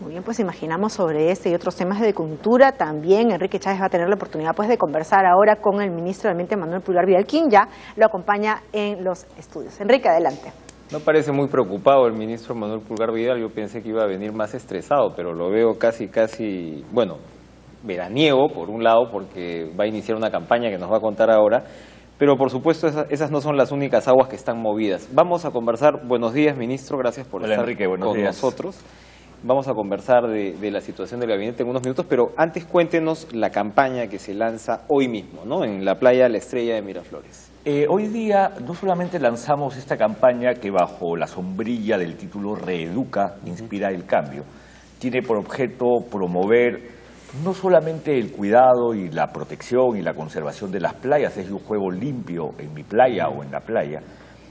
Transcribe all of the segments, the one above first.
Muy bien, pues imaginamos sobre este y otros temas de cultura también. Enrique Chávez va a tener la oportunidad pues de conversar ahora con el ministro de Ambiente, Manuel Pulgar Vidal, quien ya lo acompaña en los estudios. Enrique, adelante. No parece muy preocupado el ministro Manuel Pulgar Vidal. Yo pensé que iba a venir más estresado, pero lo veo casi, bueno, veraniego por un lado, porque va a iniciar una campaña que nos va a contar ahora. Pero por supuesto esas no son las únicas aguas que están movidas. Vamos a conversar. Buenos días, ministro, gracias por estar Enrique, con días. nosotros. Vamos a conversar de la situación del gabinete en unos minutos, pero antes cuéntenos la campaña que se lanza hoy mismo, ¿no? En la playa La Estrella de Miraflores. Hoy día no solamente lanzamos esta campaña que bajo la sombrilla del título Reeduca, inspira el cambio, tiene por objeto promover no solamente el cuidado y la protección y la conservación de las playas, es un juego limpio en mi playa o en la playa,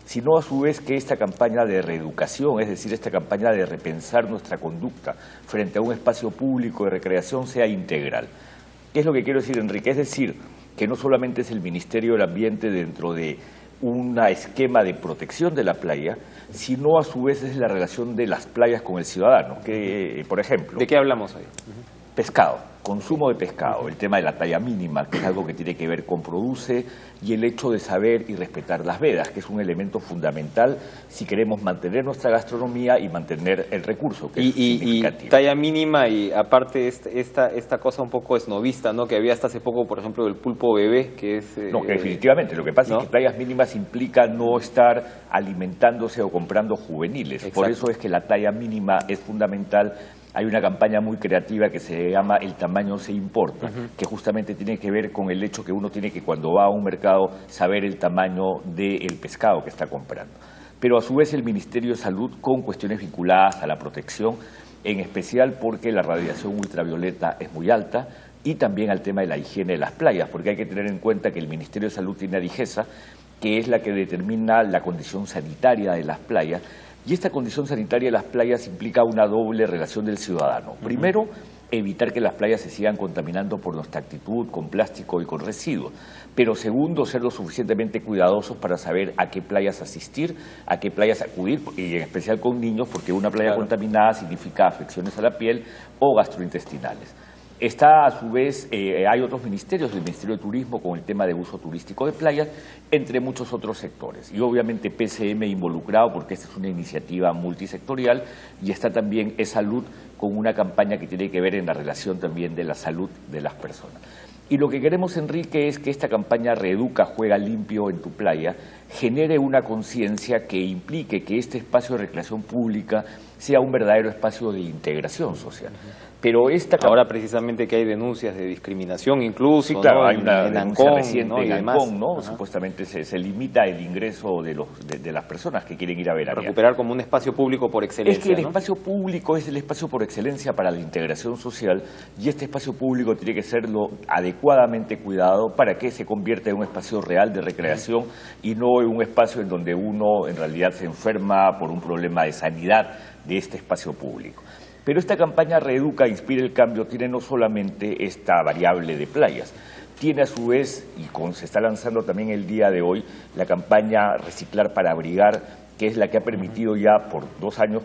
sino a su vez que esta campaña de reeducación, es decir, esta campaña de repensar nuestra conducta frente a un espacio público de recreación sea integral. ¿Qué es lo que quiero decir, Enrique? Es decir, que no solamente es el Ministerio del Ambiente dentro de un esquema de protección de la playa, sino a su vez es la relación de las playas con el ciudadano, que, por ejemplo... ¿De qué hablamos hoy? Pescado, consumo de pescado, el tema de la talla mínima, que es algo que tiene que ver con produce, y el hecho de saber y respetar las vedas, que es un elemento fundamental si queremos mantener nuestra gastronomía y mantener el recurso, que es significativo. Y talla mínima, y aparte esta cosa un poco esnovista, ¿no? Que había hasta hace poco, por ejemplo, el pulpo bebé, que es... No, definitivamente, lo que pasa es que tallas mínimas implica no estar alimentándose o comprando juveniles. Exacto. Por eso es que la talla mínima es fundamental. Hay una campaña muy creativa que se llama El tamaño se importa, que justamente tiene que ver con el hecho que uno tiene que cuando va a un mercado saber el tamaño del pescado que está comprando. Pero a su vez el Ministerio de Salud con cuestiones vinculadas a la protección, en especial porque la radiación ultravioleta es muy alta, y también al tema de la higiene de las playas, porque hay que tener en cuenta que el Ministerio de Salud tiene a DIGESA, que es la que determina la condición sanitaria de las playas. Y esta condición sanitaria de las playas implica una doble relación del ciudadano. Primero, evitar que las playas se sigan contaminando por nuestra actitud con plástico y con residuos. Pero segundo, ser lo suficientemente cuidadosos para saber a qué playas asistir, a qué playas acudir, y en especial con niños, porque una playa contaminada significa afecciones a la piel o gastrointestinales. Está a su vez, hay otros ministerios, el Ministerio de Turismo con el tema de uso turístico de playas, entre muchos otros sectores. Y obviamente PCM involucrado porque esta es una iniciativa multisectorial, y está también E-Salud con una campaña que tiene que ver en la relación también de la salud de las personas. Y lo que queremos, Enrique, es que esta campaña Reeduca, Juega Limpio en tu Playa genere una conciencia que implique que este espacio de recreación pública sea un verdadero espacio de integración social. Pero ahora precisamente que hay denuncias de discriminación incluso, sí, claro, ¿no? Hay una denuncia reciente, ¿no? En Ancón, ¿no? Supuestamente se limita el ingreso de las personas que quieren ir a ver. Recuperar como un espacio público por excelencia. Es que el espacio público es el espacio por excelencia para la integración social, y este espacio público tiene que serlo adecuadamente cuidado para que se convierta en un espacio real de recreación y no en un espacio en donde uno en realidad se enferma por un problema de sanidad de este espacio público. Pero esta campaña Reeduca, Inspira el Cambio tiene no solamente esta variable de playas, tiene a su vez, y se está lanzando también el día de hoy, la campaña Reciclar para Abrigar, que es la que ha permitido ya por 2 años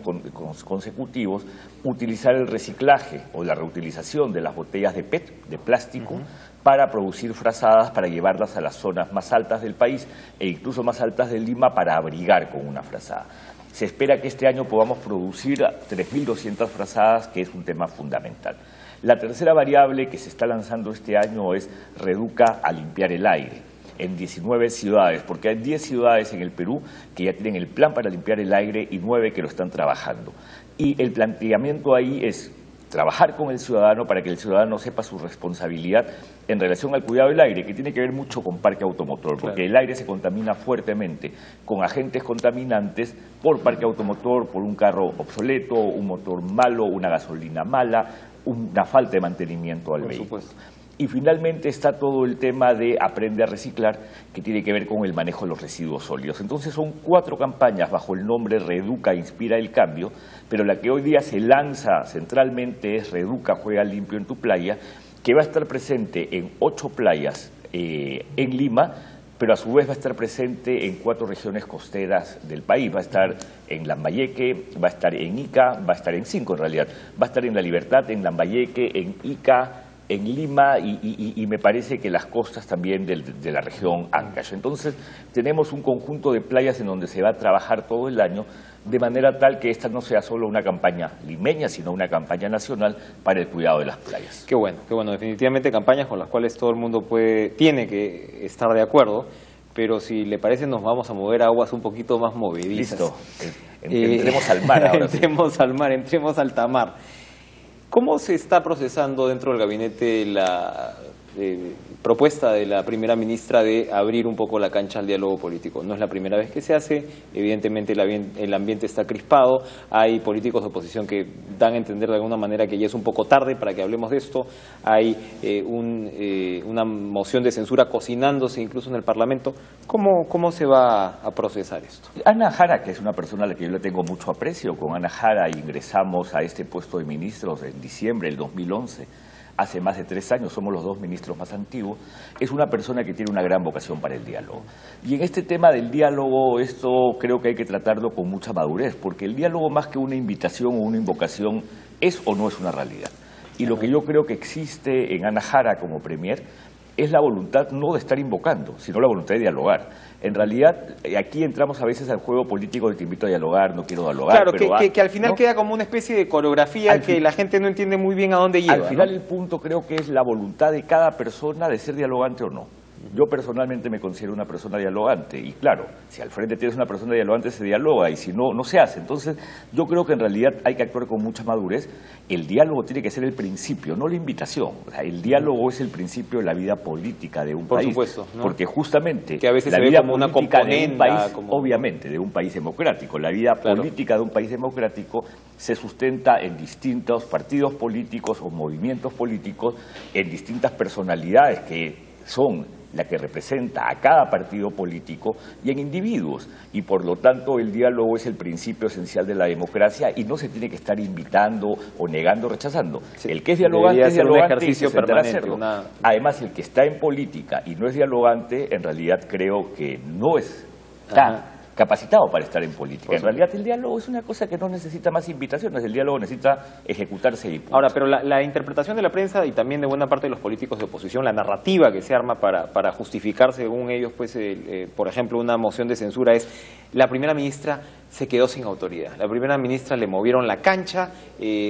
consecutivos utilizar el reciclaje o la reutilización de las botellas de PET, de plástico, para producir frazadas, para llevarlas a las zonas más altas del país e incluso más altas de Lima para abrigar con una frazada. Se espera que este año podamos producir 3.200 frazadas, que es un tema fundamental. La tercera variable que se está lanzando este año es Reeduca a limpiar el aire en 19 ciudades, porque hay 10 ciudades en el Perú que ya tienen el plan para limpiar el aire y 9 que lo están trabajando. Y el planteamiento ahí es trabajar con el ciudadano para que el ciudadano sepa su responsabilidad en relación al cuidado del aire, que tiene que ver mucho con parque automotor, porque el aire se contamina fuertemente con agentes contaminantes por parque automotor, por un carro obsoleto, un motor malo, una gasolina mala, una falta de mantenimiento al vehículo. Y finalmente está todo el tema de Aprende a Reciclar, que tiene que ver con el manejo de los residuos sólidos. Entonces son 4 campañas bajo el nombre Reeduca, Inspira el Cambio, pero la que hoy día se lanza centralmente es Reeduca, Juega Limpio en tu Playa, que va a estar presente en 8 playas en Lima, pero a su vez va a estar presente en 4 regiones costeras del país. Va a estar en Lambayeque, va a estar en Ica, va a estar en 5 en realidad. Va a estar en La Libertad, en Lambayeque, en Ica, en Lima y me parece que las costas también de la región Ancash. Entonces tenemos un conjunto de playas en donde se va a trabajar todo el año, de manera tal que esta no sea solo una campaña limeña, sino una campaña nacional para el cuidado de las playas. Qué bueno, definitivamente campañas con las cuales todo el mundo tiene que estar de acuerdo, pero si le parece nos vamos a mover a aguas un poquito más movedizas. Listo, entremos al mar ahora. Entremos al mar, entremos al altamar. ¿Cómo se está procesando dentro del gabinete la propuesta de la primera ministra de abrir un poco la cancha al diálogo político? No es la primera vez que se hace, evidentemente el ambiente está crispado, hay políticos de oposición que dan a entender de alguna manera que ya es un poco tarde para que hablemos de esto, hay una moción de censura cocinándose incluso en el Parlamento. ¿Cómo se va a procesar esto? Ana Jara, que es una persona a la que yo le tengo mucho aprecio, con Ana Jara ingresamos a este puesto de ministros en diciembre del 2011, hace más de 3 años, somos los 2 ministros más antiguos, es una persona que tiene una gran vocación para el diálogo. Y en este tema del diálogo, esto creo que hay que tratarlo con mucha madurez, porque el diálogo, más que una invitación o una invocación, es o no es una realidad. Y lo que yo creo que existe en Ana Jara como premier es la voluntad no de estar invocando, sino la voluntad de dialogar. En realidad, aquí entramos a veces al juego político de te invito a dialogar, no quiero dialogar. Claro, pero que al final, ¿no?, queda como una especie de coreografía que la gente no entiende muy bien a dónde lleva. Al final, ¿no? el punto creo que es la voluntad de cada persona de ser dialogante o no. Yo personalmente me considero una persona dialogante y claro, si al frente tienes una persona dialogante se dialoga y si no, no se hace. Entonces yo creo que en realidad hay que actuar con mucha madurez. El diálogo tiene que ser el principio, no la invitación. O sea, el diálogo es el principio de la vida política de un país. Por supuesto, ¿no? Porque justamente que a veces la se ve vida como una política de un país, como... obviamente, de un país democrático. La vida política de un país democrático se sustenta en distintos partidos políticos o movimientos políticos, en distintas personalidades que son la que representa a cada partido político y en individuos. Y por lo tanto el diálogo es el principio esencial de la democracia y no se tiene que estar invitando o negando o rechazando. Sí, el que es dialogante es dialogante y se sentará a hacerlo. Además, el que está en política y no es dialogante, en realidad creo que no está capacitado para estar en política. En realidad el diálogo es una cosa que no necesita más invitaciones, el diálogo necesita ejecutarse y punto. Ahora, pero la interpretación de la prensa y también de buena parte de los políticos de oposición, la narrativa que se arma para justificar, según ellos, pues, por ejemplo, una moción de censura es: la primera ministra se quedó sin autoridad, la primera ministra le movieron la cancha,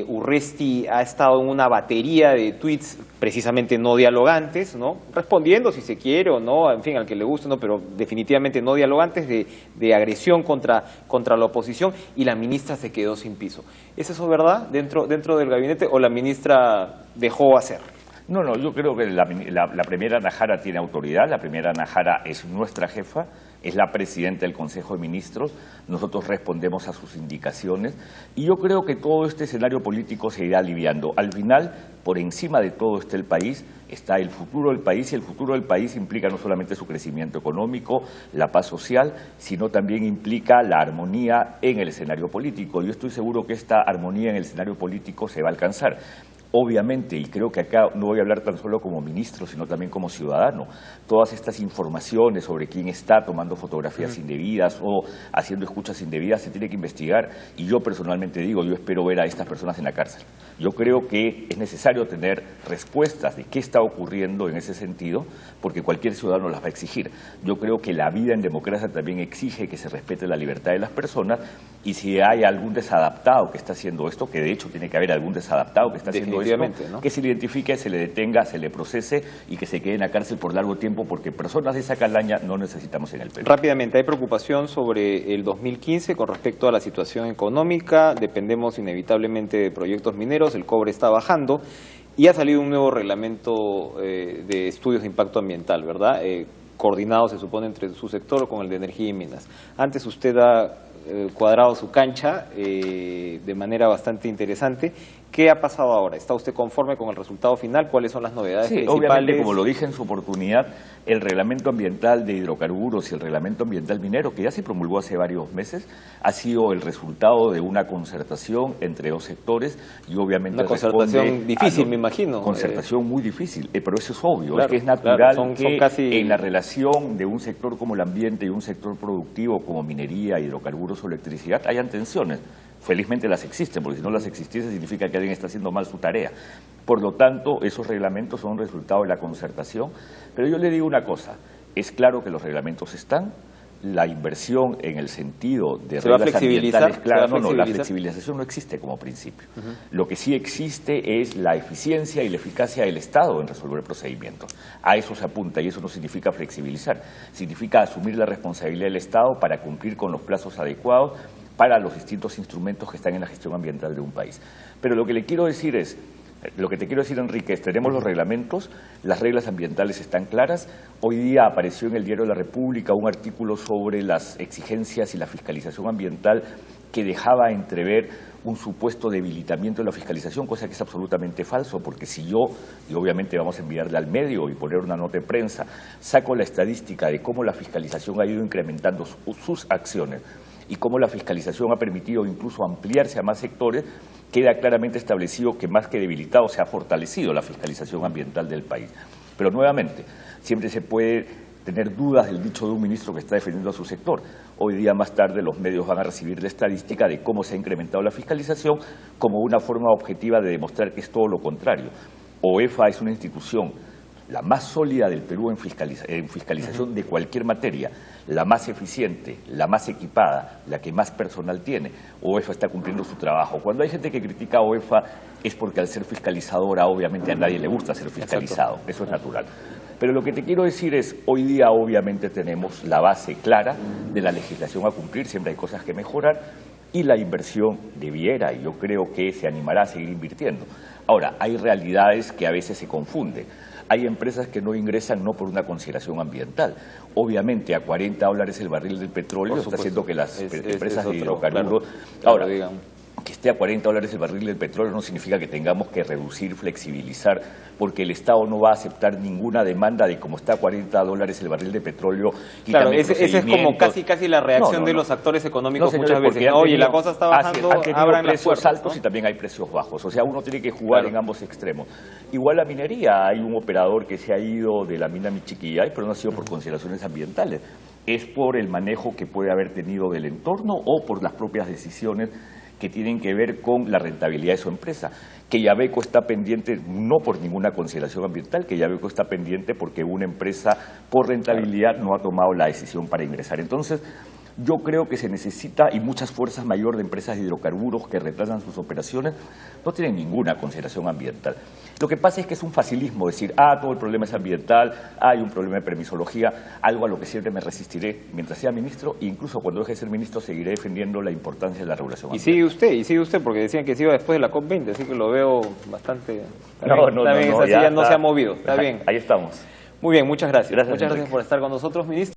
Urresti ha estado en una batería de tweets precisamente no dialogantes, ¿no?, respondiendo si se quiere o no, en fin, al que le guste, ¿no?, pero definitivamente no dialogantes, de agresión contra la oposición, y la ministra se quedó sin piso. ¿Es eso verdad dentro del gabinete o la ministra dejó hacer? No, yo creo que la primera Ana Jara tiene autoridad, la primera Ana Jara es nuestra jefa, es la presidenta del Consejo de Ministros, nosotros respondemos a sus indicaciones y yo creo que todo este escenario político se irá aliviando. Al final, por encima de todo está el país, está el futuro del país y el futuro del país implica no solamente su crecimiento económico, la paz social, sino también implica la armonía en el escenario político. Yo estoy seguro que esta armonía en el escenario político se va a alcanzar. Obviamente, y creo que acá no voy a hablar tan solo como ministro, sino también como ciudadano, todas estas informaciones sobre quién está tomando fotografías indebidas o haciendo escuchas indebidas se tiene que investigar y yo personalmente digo, yo espero ver a estas personas en la cárcel. Yo creo que es necesario tener respuestas de qué está ocurriendo en ese sentido, porque cualquier ciudadano las va a exigir. Yo creo que la vida en democracia también exige que se respete la libertad de las personas y si hay algún desadaptado que está haciendo esto, que de hecho tiene que haber algún desadaptado que está haciendo esto, ¿no?, que se le identifique, se le detenga, se le procese y que se quede en la cárcel por largo tiempo, porque personas de esa calaña no necesitamos en el Perú. Rápidamente, hay preocupación sobre el 2015 con respecto a la situación económica, dependemos inevitablemente de proyectos mineros, el cobre está bajando y ha salido un nuevo reglamento de estudios de impacto ambiental, ¿verdad?, coordinado se supone entre su sector con el de energía y minas. Antes usted ha cuadrado su cancha de manera bastante interesante. ¿Qué ha pasado ahora? ¿Está usted conforme con el resultado final? ¿Cuáles son las novedades principales? Obviamente, como lo dije en su oportunidad, el reglamento ambiental de hidrocarburos y el reglamento ambiental minero, que ya se promulgó hace varios meses, ha sido el resultado de una concertación entre dos sectores y obviamente una concertación difícil, me imagino. Concertación muy difícil, pero eso es obvio, claro, es que es natural son que casi... en la relación de un sector como el ambiente y un sector productivo como minería, hidrocarburos o electricidad hayan tensiones. Felizmente las existen, porque si no las existiese significa que alguien está haciendo mal su tarea. Por lo tanto, esos reglamentos son resultado de la concertación. Pero yo le digo una cosa, es claro que los reglamentos están, la inversión en el sentido de reglas ambientales, claro, la flexibilización no existe como principio. Lo que sí existe es la eficiencia y la eficacia del Estado en resolver procedimientos. A eso se apunta y eso no significa flexibilizar, significa asumir la responsabilidad del Estado para cumplir con los plazos adecuados para los distintos instrumentos que están en la gestión ambiental de un país. Pero lo que le quiero decir es, lo que te quiero decir, Enrique, es tenemos los reglamentos, las reglas ambientales están claras. Hoy día apareció en el Diario de la República un artículo sobre las exigencias y la fiscalización ambiental que dejaba entrever un supuesto debilitamiento de la fiscalización, cosa que es absolutamente falso, porque si yo, y obviamente vamos a enviarle al medio y poner una nota de prensa, saco la estadística de cómo la fiscalización ha ido incrementando sus acciones, y cómo la fiscalización ha permitido incluso ampliarse a más sectores, queda claramente establecido que más que debilitado se ha fortalecido la fiscalización ambiental del país. Pero nuevamente, siempre se puede tener dudas del dicho de un ministro que está defendiendo a su sector. Hoy día más tarde los medios van a recibir la estadística de cómo se ha incrementado la fiscalización como una forma objetiva de demostrar que es todo lo contrario. OEFA es una institución la más sólida del Perú en fiscalización de cualquier materia, la más eficiente, la más equipada, la que más personal tiene. OEFA está cumpliendo su trabajo. Cuando hay gente que critica a OEFA es porque al ser fiscalizadora obviamente a nadie le gusta ser fiscalizado, eso es natural. Pero lo que te quiero decir es, hoy día obviamente tenemos la base clara de la legislación a cumplir, siempre hay cosas que mejorar, y la inversión debiera, y yo creo que se animará a seguir invirtiendo. Ahora, hay realidades que a veces se confunden. Hay empresas que no ingresan no por una consideración ambiental. Obviamente a $40 el barril del petróleo está haciendo que las empresas de hidrocarburos... Ahora, que esté a $40 el barril del petróleo no significa que tengamos que reducir, flexibilizar, porque el Estado no va a aceptar ninguna demanda de como está a $40 el barril de petróleo. Claro, esa es como casi la reacción de los actores económicos muchas veces. Oye, la cosa está bajando, abran las puertas. Precios altos y también hay precios bajos. O sea, uno tiene que jugar en ambos extremos. Igual la minería, hay un operador que se ha ido de la mina Michiquillay, pero no ha sido por consideraciones ambientales. Es por el manejo que puede haber tenido del entorno o por las propias decisiones que tienen que ver con la rentabilidad de su empresa. Que Yabeco está pendiente, no por ninguna consideración ambiental, que Yabeco está pendiente porque una empresa por rentabilidad no ha tomado la decisión para ingresar. Entonces, yo creo que se necesita, y muchas fuerzas mayor de empresas de hidrocarburos que retrasan sus operaciones, no tienen ninguna consideración ambiental. Lo que pasa es que es un facilismo decir, todo el problema es ambiental, hay un problema de permisología, algo a lo que siempre me resistiré mientras sea ministro, e incluso cuando deje de ser ministro seguiré defendiendo la importancia de la regulación ambiental. Y sigue usted, porque decían que se iba después de la COP20, así que lo veo bastante... No, ya no se ha movido, está bien. Ahí estamos. Muy bien, muchas gracias. Muchas gracias por estar con nosotros, ministro.